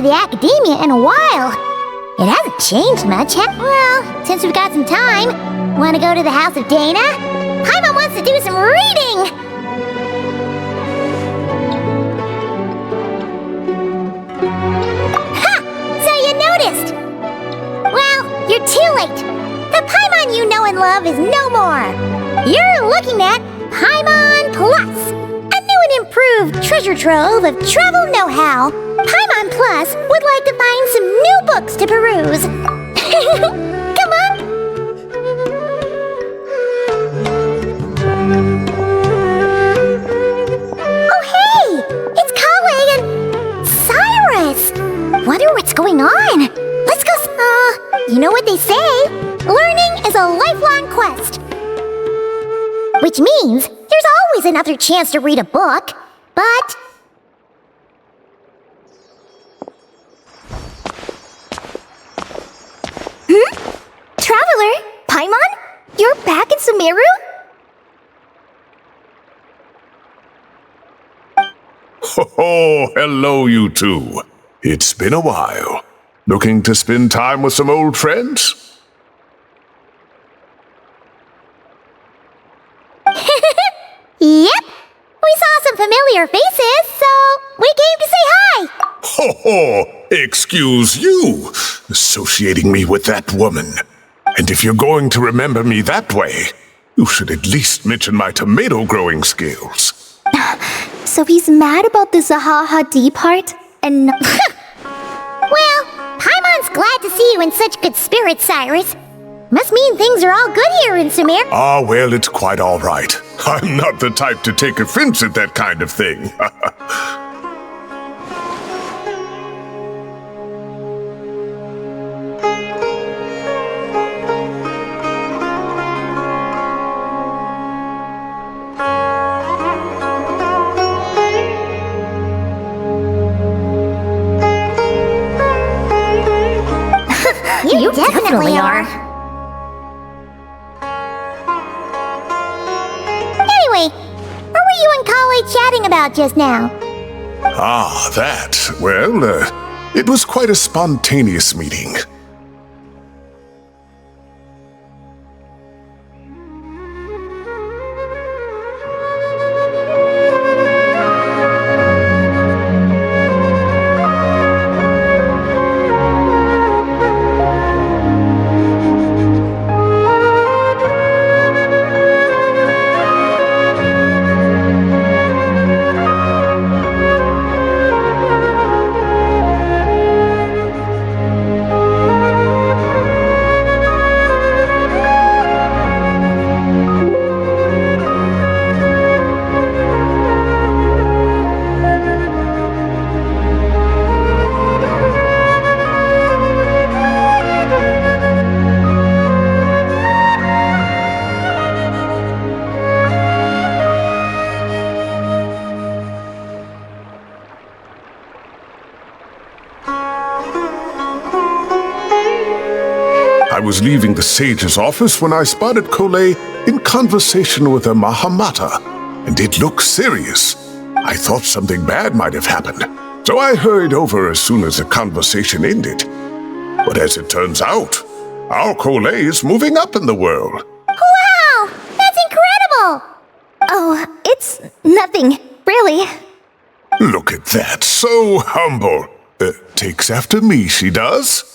the academia in a while. It hasn't changed much, well, since we've got some time. Want to go to the house of Dana? Paimon wants to do some reading! Ha! So you noticed! Well, you're too late. The Paimon you know and love is no more. You're looking at Paimon Plus, a new and improved treasure trove of travel know-how. Paimon Plus would like to find some new books to peruse. Come on. Oh, hey! It's Kale and Cyrus! Wonder what's going on. Let's go. You know what they say? Learning is a lifelong quest. Which means there's always another chance to read a book, but... Traveler? Paimon? You're back in Sumeru? Oh, hello you two. It's been a while. Looking to spend time with some old friends? Yep. We saw some familiar faces, so we came to say hi. Ho ho! Excuse you, associating me with that woman. And if you're going to remember me that way, you should at least mention my tomato growing skills. So he's mad about the Zaha D part? And... Well, Paimon's glad to see you in such good spirits, Cyrus. Must mean things are all good here in Sumer. Ah, well, it's quite all right. I'm not the type to take offense at that kind of thing. You definitely are. Anyway, what were you and Kale chatting about just now? Ah, that. Well, it was quite a spontaneous meeting. I was leaving the sage's office when I spotted Kole in conversation with a Mahamata, and it looked serious. I thought something bad might have happened, so I hurried over as soon as the conversation ended. But as it turns out, our Kole is moving up in the world. Wow! That's incredible! Oh, it's nothing, really. Look at that, so humble. Takes after me, she does.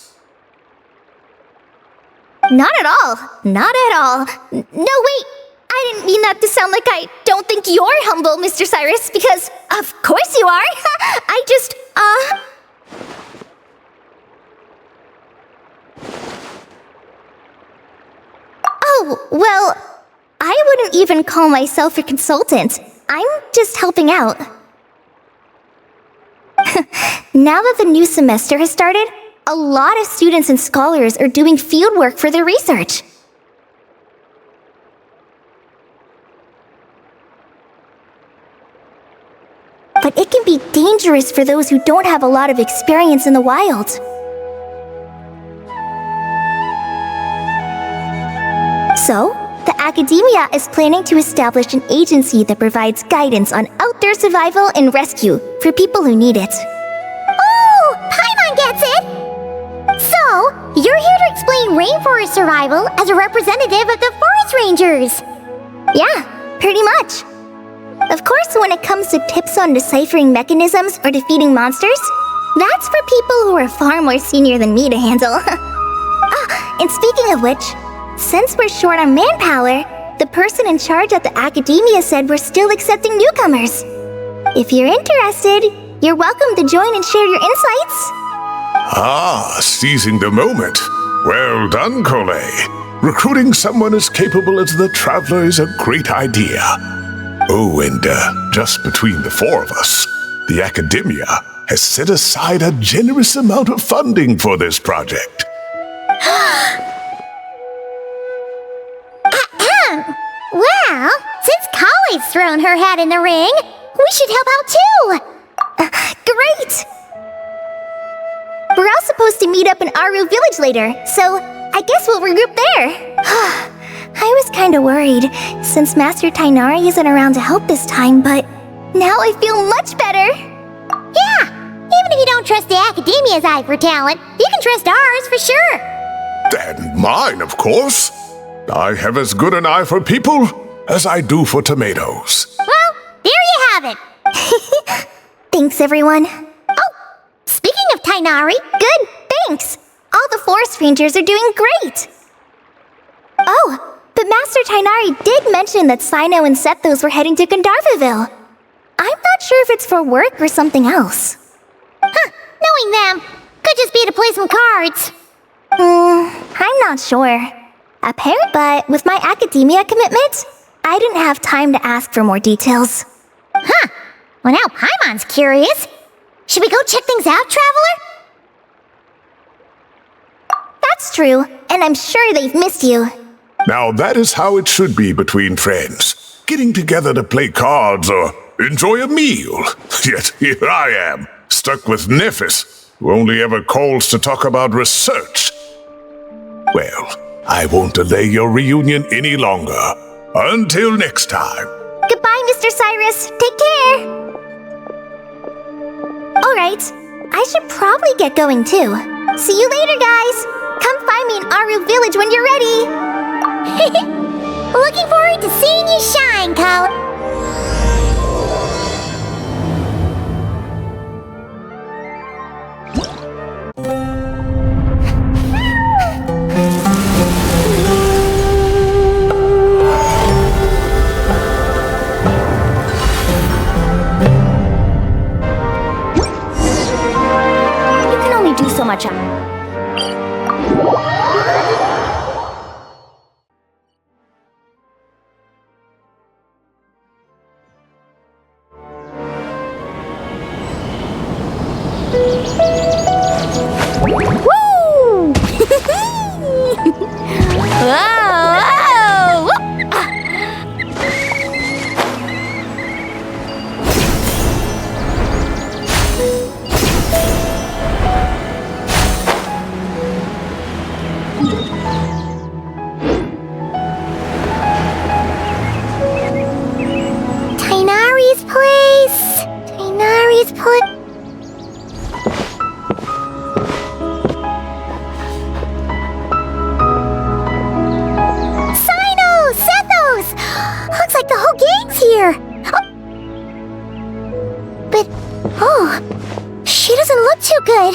Not at all. Not at all. No, wait. I didn't mean that to sound like I don't think you're humble, Mr. Cyrus, because of course you are. I just, Oh, well, I wouldn't even call myself a consultant. I'm just helping out. Now that the new semester has started, a lot of students and scholars are doing fieldwork for their research. But it can be dangerous for those who don't have a lot of experience in the wild. So, the academia is planning to establish an agency that provides guidance on outdoor survival and rescue for people who need it. Oh, Paimon rainforest survival as a representative of the forest rangers. Yeah, pretty much. Of course, when it comes to tips on deciphering mechanisms or defeating monsters, that's for people who are far more senior than me to handle. And speaking of which, since we're short on manpower, the person in charge at the academia said we're still accepting newcomers. If you're interested, you're welcome to join and share your insights. Ah, seizing the moment. Well done, Coley. Recruiting someone as capable as the Traveler is a great idea. Oh, and just between the four of us, the Academia has set aside a generous amount of funding for this project. Well, since Collie's thrown her hat in the ring, we should help out too. Great! We're all supposed to meet up in Aru Village later, so I guess we'll regroup there. I was kinda worried, since Master Tainari isn't around to help this time, but now I feel much better. Yeah, even if you don't trust the Academia's eye for talent, you can trust ours for sure. And mine, of course. I have as good an eye for people as I do for tomatoes. Well, there you have it. Thanks, everyone. Oh, speaking of Tainari, Good, thanks. All the forest rangers are doing great. Oh, but Master Tainari did mention that Sino and Sethos were heading to Gandharvaville. I'm not sure if it's for work or something else. knowing them, could just be to play some cards. I'm not sure. But with my academia commitment, I didn't have time to ask for more details. Well, now Paimon's curious. Should we go check things out, Traveler? That's true, and I'm sure they've missed you. Now that is how it should be between friends. Getting together to play cards or enjoy a meal. Yet here I am, stuck with Nephis, who only ever calls to talk about research. Well, I won't delay your reunion any longer. Until next time. Goodbye, Mr. Cyrus. Take care. Alright, I should probably get going too. See you later, guys. Come find me in Aru Village when you're ready. Looking forward to seeing you shine, Colin. So much. Woo! Whoa! Tainari's place. Tainari's place. Sino! Sethos! Looks like the whole gang's here. She doesn't look too good.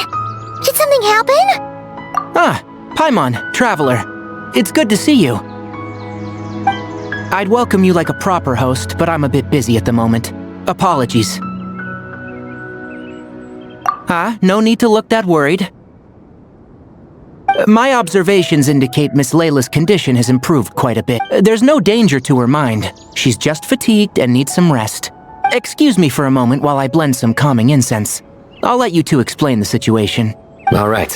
Did something happen? Ah, Paimon, Traveler. It's good to see you. I'd welcome you like a proper host, but I'm a bit busy at the moment. Apologies. No need to look that worried. My observations indicate Miss Layla's condition has improved quite a bit. There's no danger to her mind. She's just fatigued and needs some rest. Excuse me for a moment while I blend some calming incense. I'll let you two explain the situation. All right.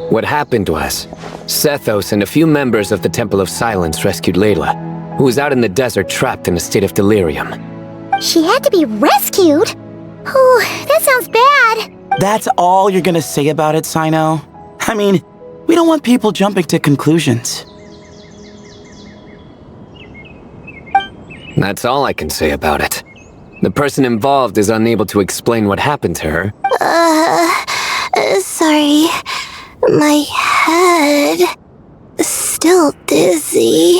What happened was, Sethos and a few members of the Temple of Silence rescued Layla, who was out in the desert trapped in a state of delirium. She had to be rescued? Oh, that sounds bad. That's all you're gonna say about it, Sino? I mean, we don't want people jumping to conclusions. That's all I can say about it. The person involved is unable to explain what happened to her. Sorry. My head... still dizzy.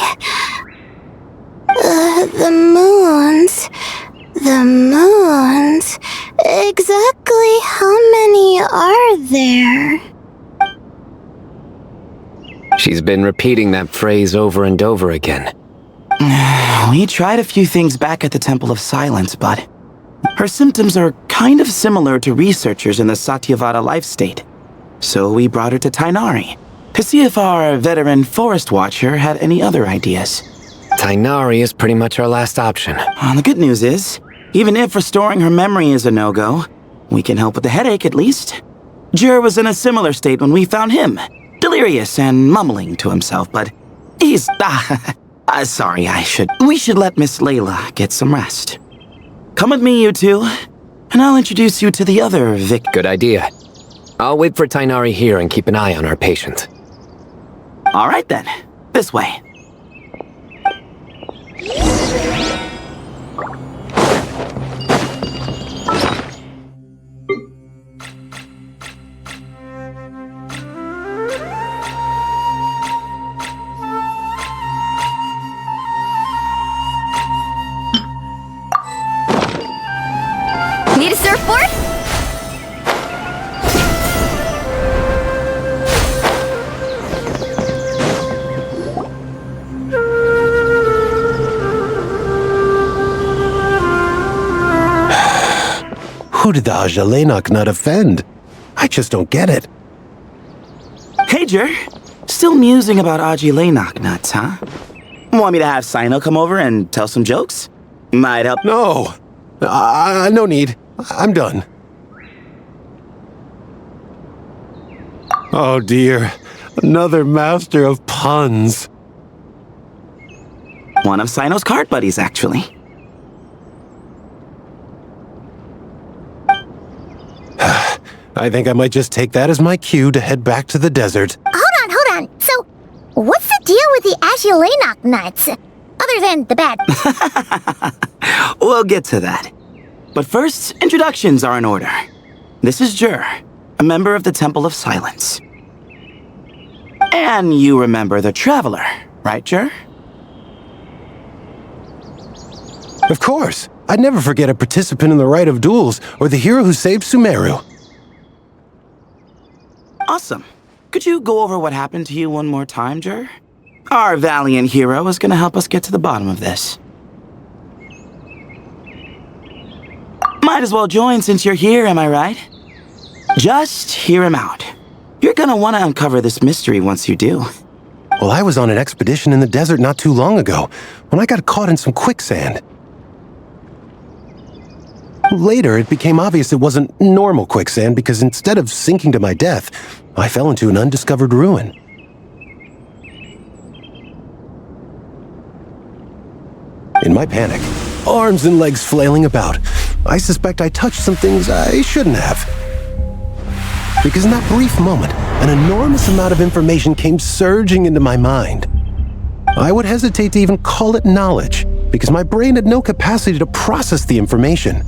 The moons... Exactly how many are there? She's been repeating that phrase over and over again. We tried a few things back at the Temple of Silence, but her symptoms are kind of similar to researchers in the Satyavada life state. So we brought her to Tainari to see if our veteran forest watcher had any other ideas. Tainari is pretty much our last option. The good news is, even if restoring her memory is a no-go, we can help with the headache at least. Jur was in a similar state when we found him, delirious and mumbling to himself, but he's... sorry, we should let Miss Layla get some rest. Come with me, you two, and I'll introduce you to the other Vic... Good idea. I'll wait for Tainari here and keep an eye on our patient. All right then, this way. Need a surfboard? Who did the Ajalenok nut offend? I just don't get it. Hey, Jur. Still musing about Ajilenok nuts, huh? Want me to have Sino come over and tell some jokes? Might help. No. No need. I'm done. Oh dear. Another master of puns. One of Sino's card buddies, actually. I think I might just take that as my cue to head back to the desert. Hold on. So, what's the deal with the Ajilenok nuts? Other than the bad... We'll get to that. But first, introductions are in order. This is Jur, a member of the Temple of Silence. And you remember the Traveler, right, Jur? Of course. I'd never forget a participant in the Rite of Duels or the hero who saved Sumeru. Awesome. Could you go over what happened to you one more time, Jur? Our valiant hero is going to help us get to the bottom of this. Might as well join since you're here, am I right? Just hear him out. You're going to want to uncover this mystery once you do. Well, I was on an expedition in the desert not too long ago when I got caught in some quicksand. Later, it became obvious it wasn't normal quicksand because instead of sinking to my death, I fell into an undiscovered ruin. In my panic, arms and legs flailing about, I suspect I touched some things I shouldn't have. Because in that brief moment, an enormous amount of information came surging into my mind. I would hesitate to even call it knowledge, because my brain had no capacity to process the information.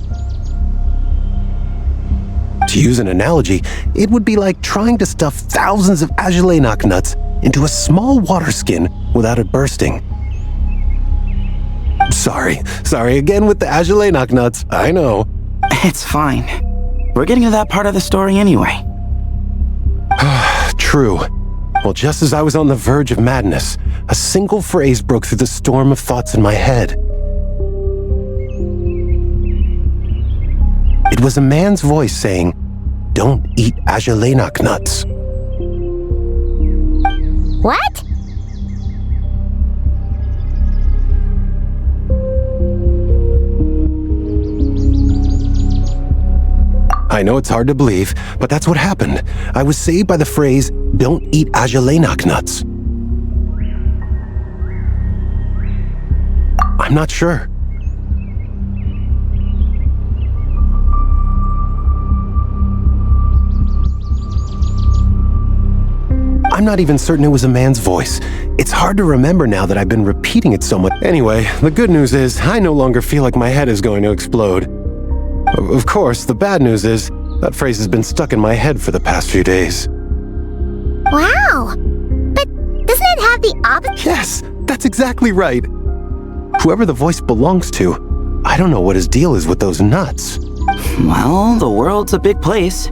To use an analogy, it would be like trying to stuff thousands of Ajilenok nuts into a small water skin without it bursting. Sorry again with the Ajilenok nuts, I know. It's fine. We're getting to that part of the story anyway. True. Well, just as I was on the verge of madness, a single phrase broke through the storm of thoughts in my head. It was a man's voice saying, "Don't eat Ajilenok nuts." What? I know it's hard to believe, but that's what happened. I was saved by the phrase, "Don't eat Ajilenok nuts." I'm not sure. I'm not even certain it was a man's voice. It's hard to remember now that I've been repeating it so much. Anyway, the good news is I no longer feel like my head is going to explode. Of course, the bad news is That phrase has been stuck in my head for the past few days. Wow! But doesn't it have the opposite? Yes, that's exactly right. Whoever the voice belongs to, I don't know what his deal is with those nuts. Well, the world's a big place.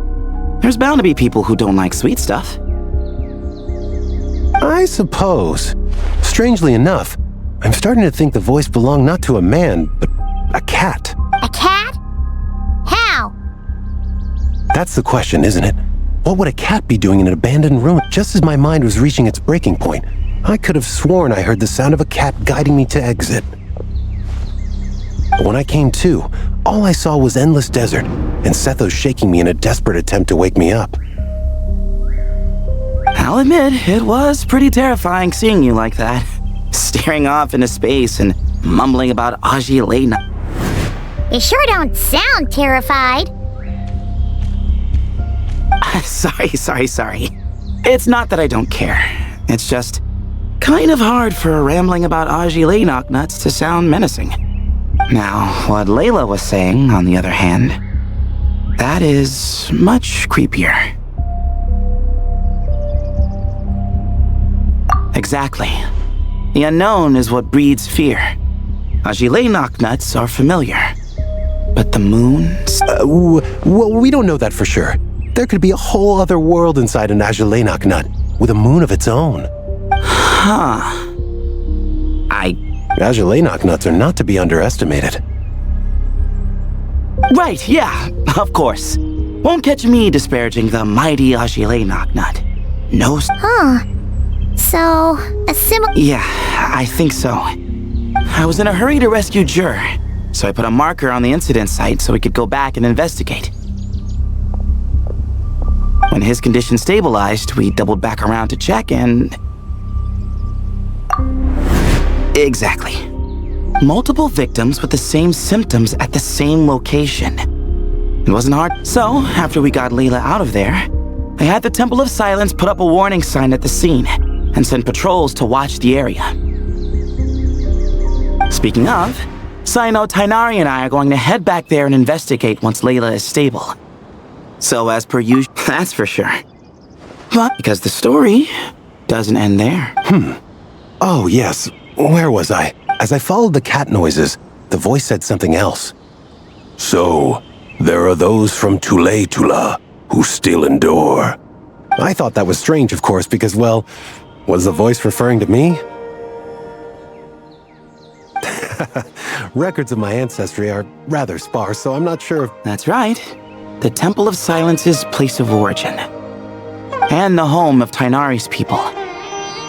There's bound to be people who don't like sweet stuff. I suppose. Strangely enough, I'm starting to think the voice belonged not to a man, but a cat. A cat? How? That's the question, isn't it? What would a cat be doing in an abandoned room? Just as my mind was reaching its breaking point, I could have sworn I heard the sound of a cat guiding me to exit. But when I came to, all I saw was endless desert, and Sethos shaking me in a desperate attempt to wake me up. I'll admit, it was pretty terrifying seeing you like that. Staring off into space and mumbling about Ajilena. You sure don't sound terrified. Sorry. It's not that I don't care. It's just kind of hard for rambling about Ajilena nuts to sound menacing. Now, what Layla was saying, on the other hand, that is much creepier. Exactly. The unknown is what breeds fear. Ajilena nuts are familiar. But the moon? Well, we don't know that for sure. There could be a whole other world inside an Ajilena nut, with a moon of its own. Huh. Ajilena nuts are not to be underestimated. Right, yeah, of course. Won't catch me disparaging the mighty Ajilena nut. No. Huh. So, a similar... Yeah, I think so. I was in a hurry to rescue Jur, so I put a marker on the incident site so we could go back and investigate. When his condition stabilized, we doubled back around to check and... Exactly. Multiple victims with the same symptoms at the same location. It wasn't hard. So, after we got Layla out of there, I had the Temple of Silence put up a warning sign at the scene and send patrols to watch the area. Speaking of, Sino, Tainari, and I are going to head back there and investigate once Layla is stable. So as per usual, that's for sure. But because the story doesn't end there. Oh, yes. Where was I? As I followed the cat noises, the voice said something else. So, there are those from Tula who still endure. I thought that was strange, of course, because, well, was the voice referring to me? Records of my ancestry are rather sparse, so I'm not sure if... That's right. The Temple of Silence's place of origin. And the home of Tainari's people.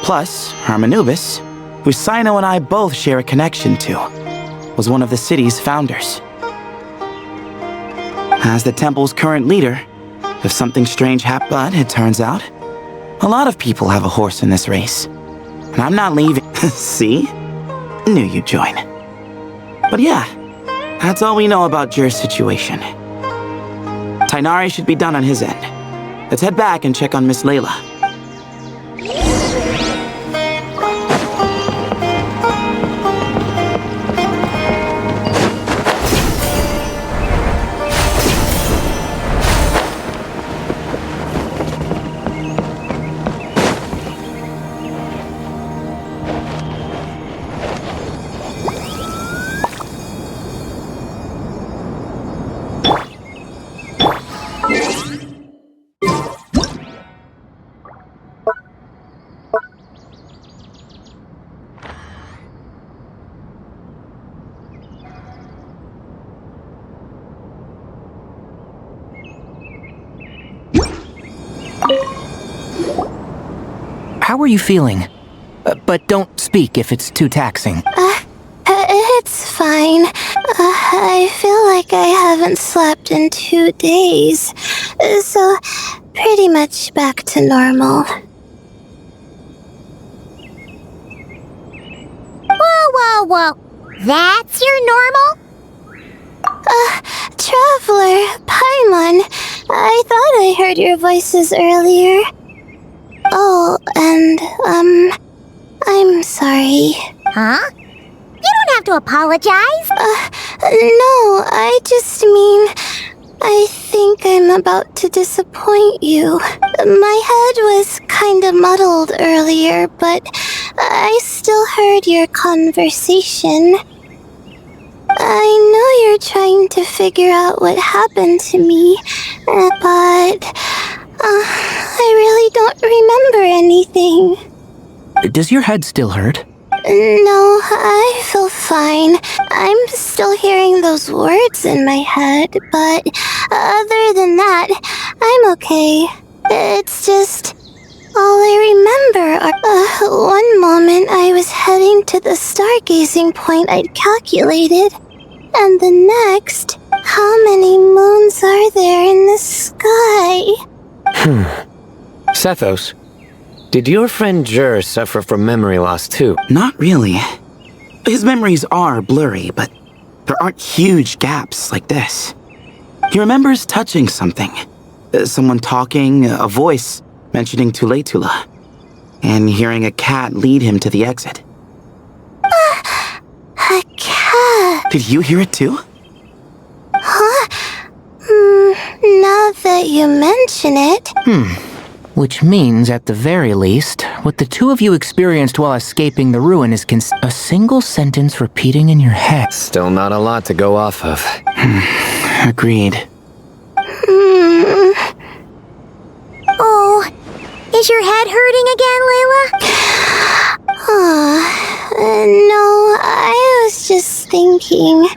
Plus, Harmonubis, who Sino and I both share a connection to, was one of the city's founders. As the temple's current leader, if something strange happened, but it turns out, a lot of people have a horse in this race. And I'm not leaving. See? Knew you'd join. But yeah, that's all we know about Jur's situation. Tainari should be done on his end. Let's head back and check on Miss Layla. How are you feeling? But don't speak if it's too taxing. It's fine. I feel like I haven't slept in 2 days, so pretty much back to normal. Whoa. That's your normal? Traveler, Paimon, I thought I heard your voices earlier. Oh, and, I'm sorry. Huh? You don't have to apologize. No, I just mean, I think I'm about to disappoint you. My head was kinda muddled earlier, but I still heard your conversation. I know you're trying to figure out what happened to me, but I really don't remember anything. Does your head still hurt? No, I feel fine. I'm still hearing those words in my head, but other than that, I'm okay. It's just... all I remember are... one moment I was heading to the stargazing point I'd calculated, and the next, how many moons are there in the sky? Sethos, did your friend Jur suffer from memory loss too? Not really. His memories are blurry, but there aren't huge gaps like this. He remembers touching something. Someone talking, a voice mentioning Tuletula, and hearing a cat lead him to the exit. A cat? Did you hear it too? Huh? Now that you mention it... Which means, at the very least, what the two of you experienced while escaping the ruin is a single sentence repeating in your head. Still not a lot to go off of. Agreed. Oh, is your head hurting again, Layla? No, I was just thinking...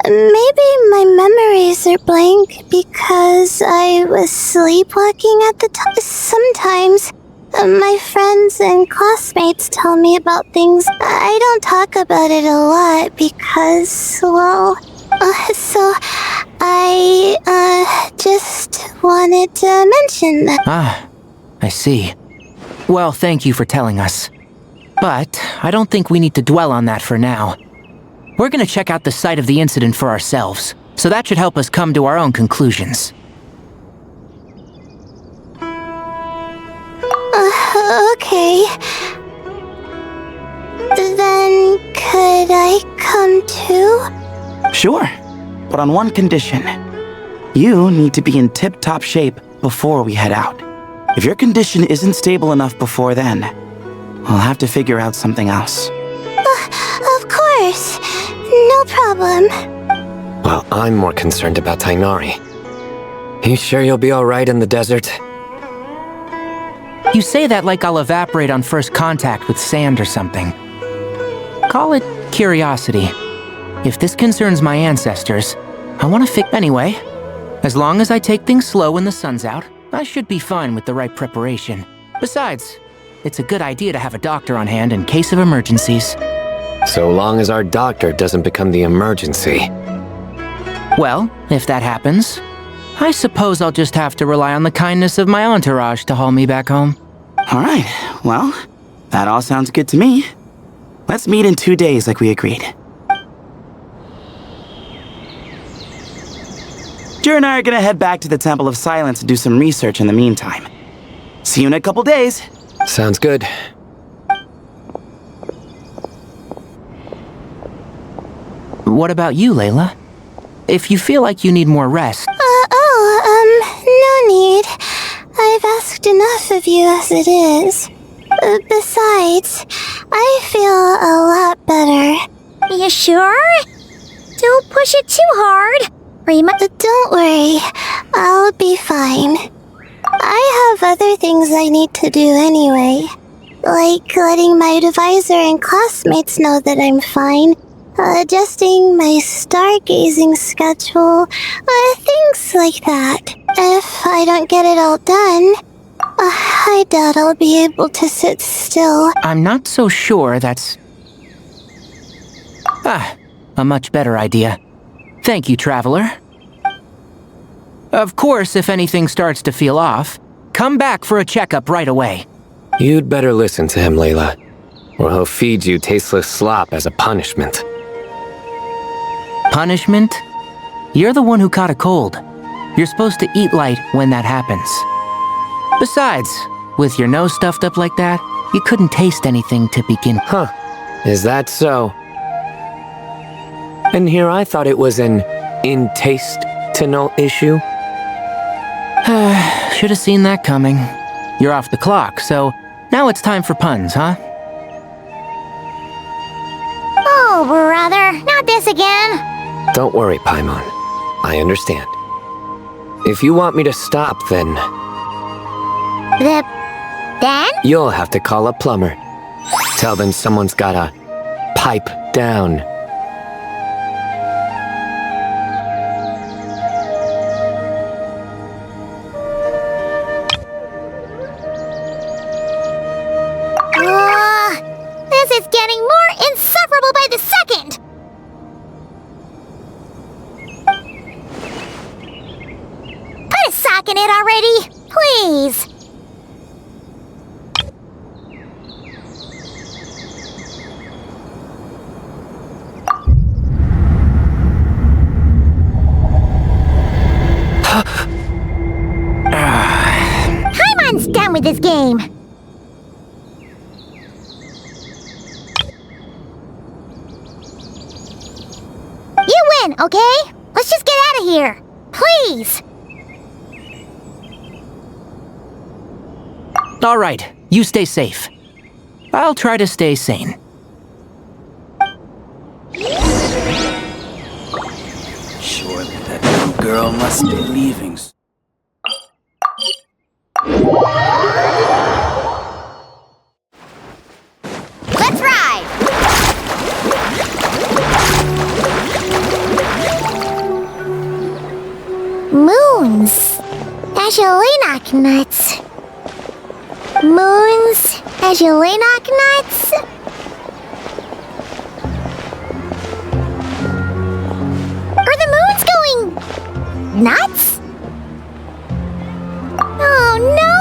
maybe my memories are blank because I was sleepwalking at the time. Sometimes, my friends and classmates tell me about things. I don't talk about it a lot because, well... so, I, just wanted to mention that. Ah, I see. Well, thank you for telling us. But I don't think we need to dwell on that for now. We're gonna check out the site of the incident for ourselves, so that should help us come to our own conclusions. Okay. Then could I come too? Sure, but on one condition. You need to be in tip-top shape before we head out. If your condition isn't stable enough before then, we'll have to figure out something else. Of course. No problem. Well, I'm more concerned about Tainari. You sure you'll be alright in the desert? You say that like I'll evaporate on first contact with sand or something. Call it curiosity. If this concerns my ancestors, I want to fix... Anyway, as long as I take things slow when the sun's out, I should be fine with the right preparation. Besides, it's a good idea to have a doctor on hand in case of emergencies. So long as our doctor doesn't become the emergency. Well, if that happens, I suppose I'll just have to rely on the kindness of my entourage to haul me back home. Alright, well, that all sounds good to me. Let's meet in 2 days like we agreed. Jer and I are gonna head back to the Temple of Silence and do some research in the meantime. See you in a couple days. Sounds good. What about you, Layla? If you feel like you need more rest... no need. I've asked enough of you as it is. Besides, I feel a lot better. You sure? Don't push it too hard. Don't worry, I'll be fine. I have other things I need to do anyway. Like letting my advisor and classmates know that I'm fine. Adjusting my stargazing schedule, things like that. If I don't get it all done, I doubt I'll be able to sit still. I'm not so sure that's... a much better idea. Thank you, Traveler. Of course, if anything starts to feel off, come back for a checkup right away. You'd better listen to him, Layla, or he'll feed you tasteless slop as a punishment. Punishment? You're the one who caught a cold. You're supposed to eat light when that happens. Besides, with your nose stuffed up like that, you couldn't taste anything to begin. Huh. Is that so? And here I thought it was an in-taste retinal issue? Should have seen that coming. You're off the clock, so now it's time for puns, huh? Oh, brother, not this again. Don't worry, Paimon. I understand. If you want me to stop, then Then? you'll have to call a plumber. Tell them someone's gotta pipe down. This is getting more insufferable by the second. Put a sock in it already, please. Paimon's done with this game. You win, okay? Let's just get out of here. Please. All right, you stay safe. I'll try to stay sane. Surely that young girl must be leaving. Let's ride. Moons. Azulenak nuts. Moons. Azulenak nuts. Are the moons going nuts? Oh no!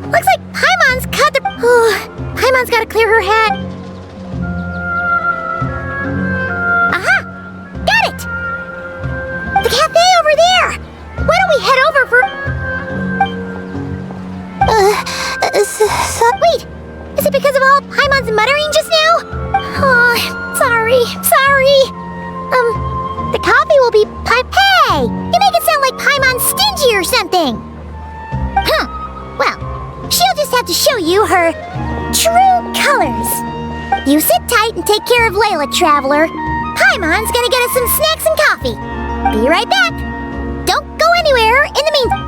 Looks like Paimon's cut the. Oh, Paimon's gotta clear her head. Aha! Got it! The cafe over there! Why don't we head over for. Wait! Is it because of all Paimon's muttering just now? Oh, sorry. The coffee will be Hey! You make it sound like Paimon's stingy or something! Huh. Well, she'll just have to show you her true colors. You sit tight and take care of Layla, Traveler. Paimon's gonna get us some snacks and coffee. Be right back. Don't go anywhere in the meantime.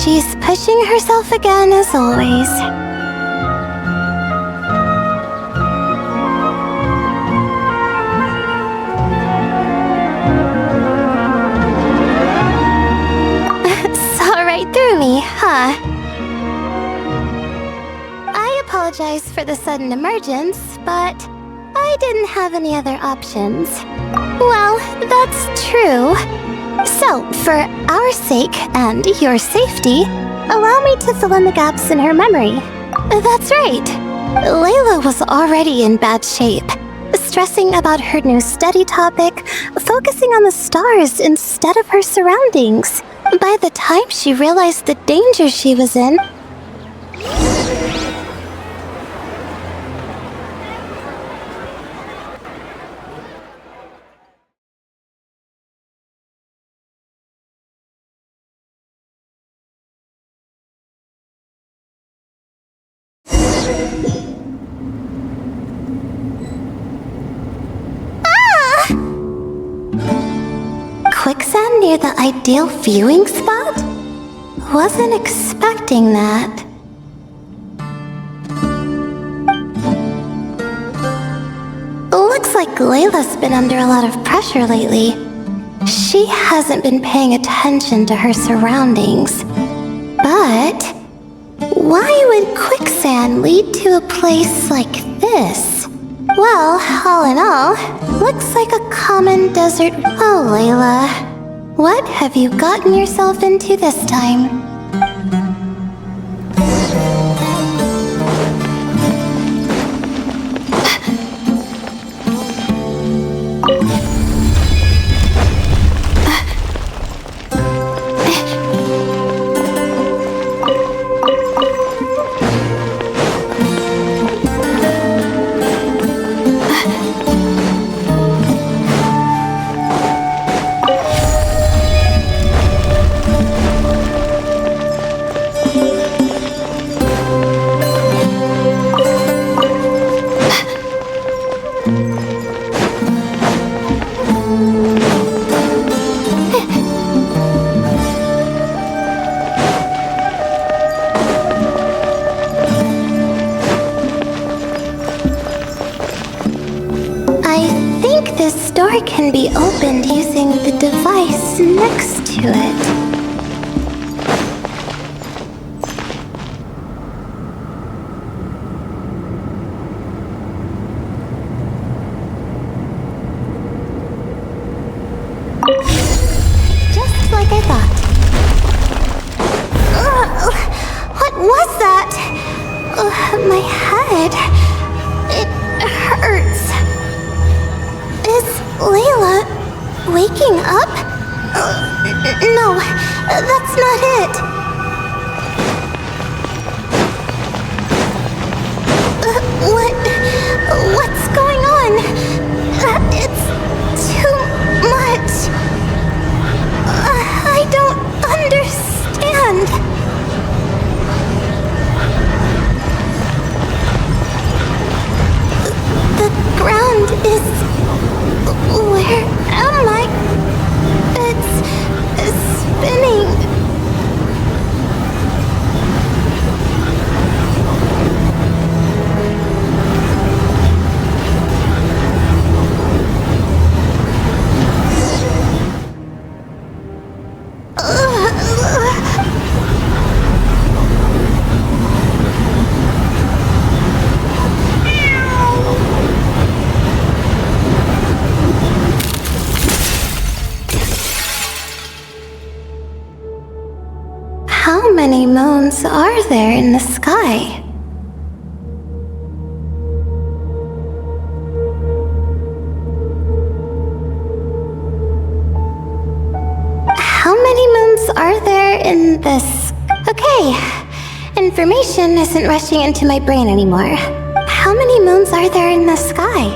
She's pushing herself again as always. Saw right through me, huh? I apologize for the sudden emergence, but I didn't have any other options. Well, that's true. So, for our sake and your safety, allow me to fill in the gaps in her memory. That's right. Layla was already in bad shape, stressing about her new study topic, focusing on the stars instead of her surroundings. By the time she realized the danger she was in, quicksand near the ideal viewing spot? Wasn't expecting that. Looks like Layla's been under a lot of pressure lately. She hasn't been paying attention to her surroundings. But why would quicksand lead to a place like this? Well, all in all, looks like a common desert. Oh, Layla, what have you gotten yourself into this time? to it. Just like I thought. What was that? My head. It hurts. Is Layla waking up? No, that's not it. What's going on? It's too much. I don't understand. The ground is... Where am I? It's spinning. How many moons are there in the sky? How many moons are there in this? Okay, information isn't rushing into my brain anymore. How many moons are there in the sky?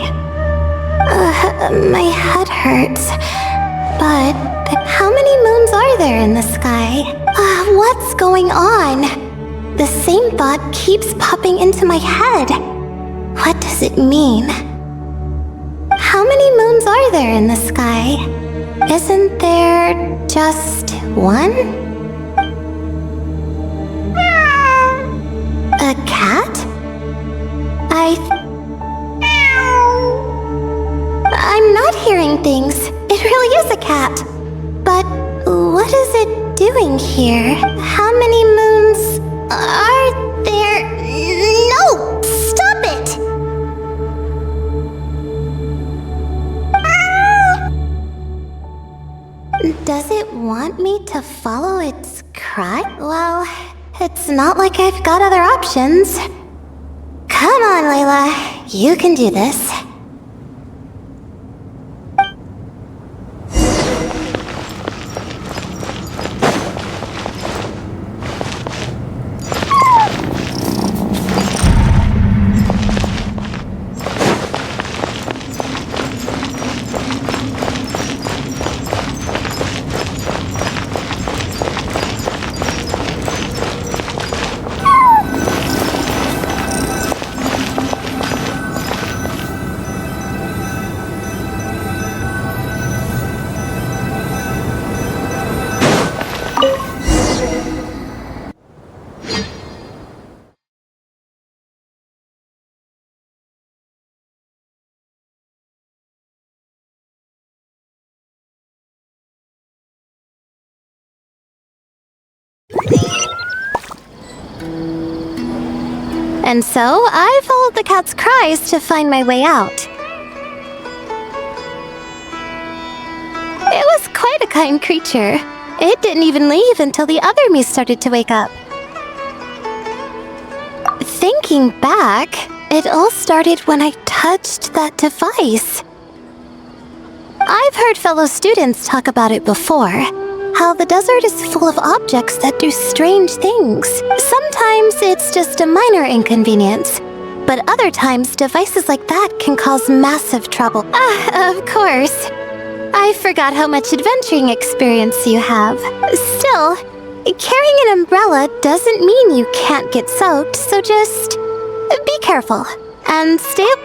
My head hurts. But how many moons are there in the sky? What's going on? The same thought keeps popping into my head. What does it mean? How many moons are there in the sky? Isn't there just one? A cat? I'm not hearing things. It really is a cat. But what is it doing here? How many moons are there? No! Stop it! Does it want me to follow its cry? Well, it's not like I've got other options. Come on, Layla. You can do this. And so, I followed the cat's cries to find my way out. It was quite a kind creature. It didn't even leave until the other me started to wake up. Thinking back, it all started when I touched that device. I've heard fellow students talk about it before. How the desert is full of objects that do strange things. Sometimes it's just a minor inconvenience, but other times devices like that can cause massive trouble. Of course. I forgot how much adventuring experience you have. Still, carrying an umbrella doesn't mean you can't get soaked, so just be careful. And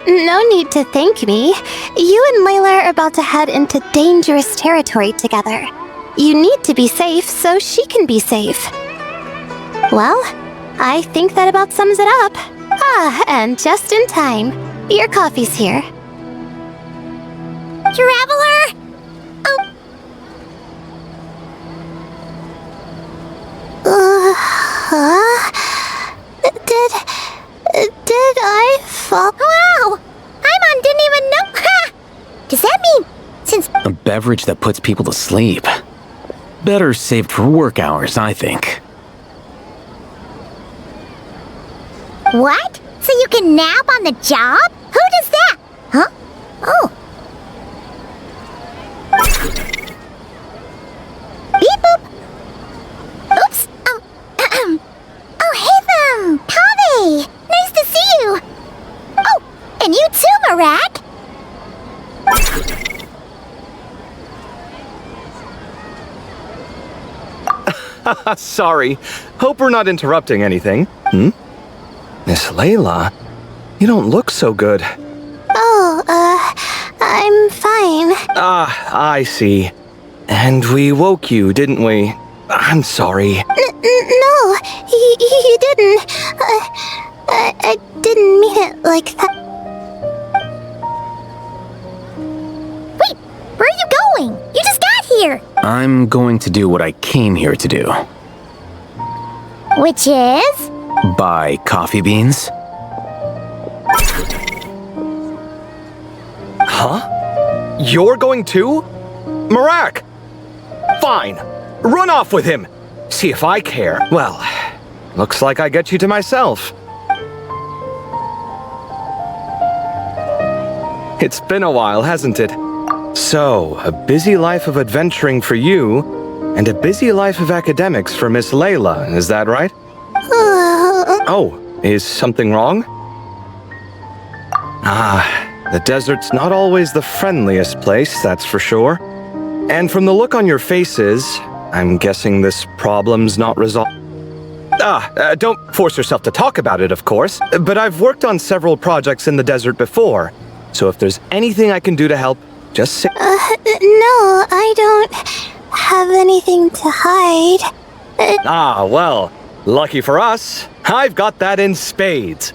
no need to thank me. You and Layla are about to head into dangerous territory together. You need to be safe so she can be safe. Well, I think that about sums it up. And just in time. Your coffee's here. Traveler! beverage that puts people to sleep. Better saved for work hours, I think. What? So you can nap on the job? Who does that? Huh? Oh. Beep boop. Oops. Oh, hey them. Kaveh. Nice to see you. Oh, and you too, Marak. Sorry. Hope we're not interrupting anything. Miss Layla, you don't look so good. Oh, I'm fine. Ah, I see. And we woke you, didn't we? I'm sorry. No, you didn't. I didn't mean it like that. Wait, where are you going? You just got here. I'm going to do what I came here to do. Which is? Buy coffee beans. Huh? You're going too? Marak! Fine. Run off with him. See if I care. Well, looks like I get you to myself. It's been a while, hasn't it? So, a busy life of adventuring for you, and a busy life of academics for Miss Layla, is that right? Oh, is something wrong? Ah, the desert's not always the friendliest place, that's for sure. And from the look on your faces, I'm guessing this problem's not resolved. Don't force yourself to talk about it, of course, but I've worked on several projects in the desert before, so if there's anything I can do to help, just say— No, I don't have anything to hide. Ah, well, lucky for us, I've got that in spades.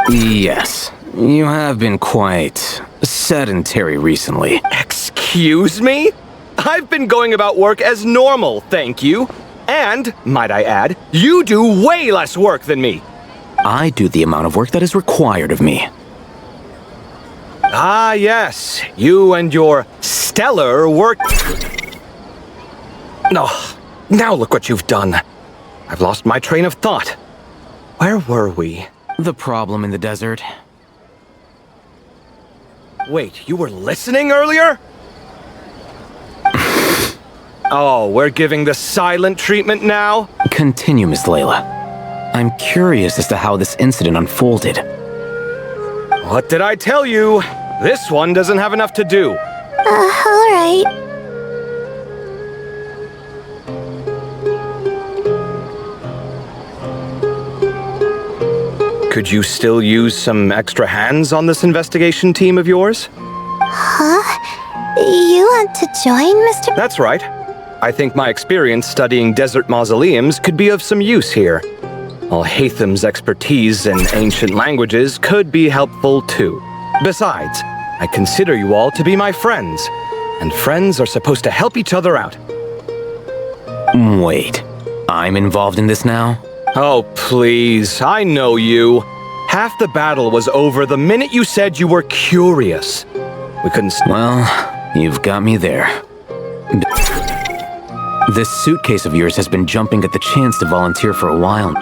Yes, you have been quite sedentary recently. Excuse me? I've been going about work as normal, thank you. And, might I add, you do way less work than me. I do the amount of work that is required of me. Ah, yes, you and your stellar work. Oh, now look what you've done. I've lost my train of thought. Where were we? The problem in the desert. Wait, you were listening earlier? Oh, we're giving the silent treatment now? Continue, Miss Layla. I'm curious as to how this incident unfolded. What did I tell you? This one doesn't have enough to do. Alright. Could you still use some extra hands on this investigation team of yours? Huh? You want to join, Mr. That's right. I think my experience studying desert mausoleums could be of some use here. Al-Haytham's expertise in ancient languages could be helpful too. Besides, I consider you all to be my friends, and friends are supposed to help each other out. Wait, I'm involved in this now? Oh, please, I know you. Half the battle was over the minute you said you were curious. We couldn't— Well, you've got me there. This suitcase of yours has been jumping at the chance to volunteer for a while.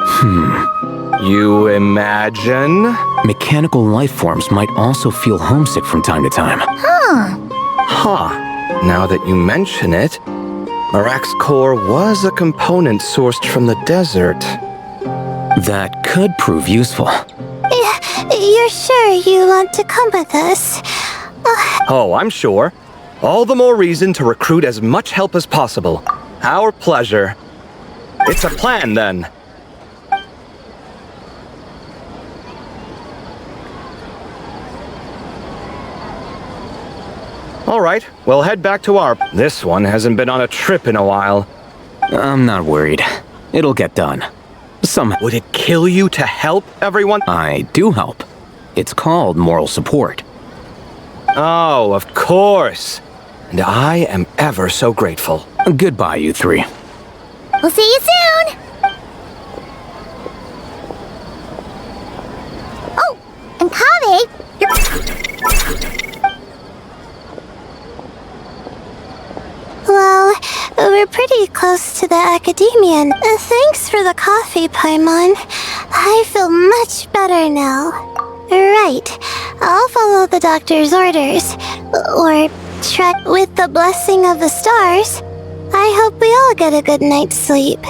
You imagine? Mechanical life forms might also feel homesick from time to time. Huh. Now that you mention it, Marak's core was a component sourced from the desert. That could prove useful. You're sure you want to come with us? Oh, I'm sure. All the more reason to recruit as much help as possible. Our pleasure. It's a plan, then. All right, we'll head back to our— This one hasn't been on a trip in a while. I'm not worried. It'll get done. Somehow. Would it kill you to help everyone? I do help. It's called moral support. Oh, of course. And I am ever so grateful. Goodbye, you three. We'll see you soon! Oh, and Kaveh, you're— we're pretty close to the academia. Thanks for the coffee, Paimon. I feel much better now. Right. I'll follow the doctor's orders. Or try with the blessing of the stars. I hope we all get a good night's sleep.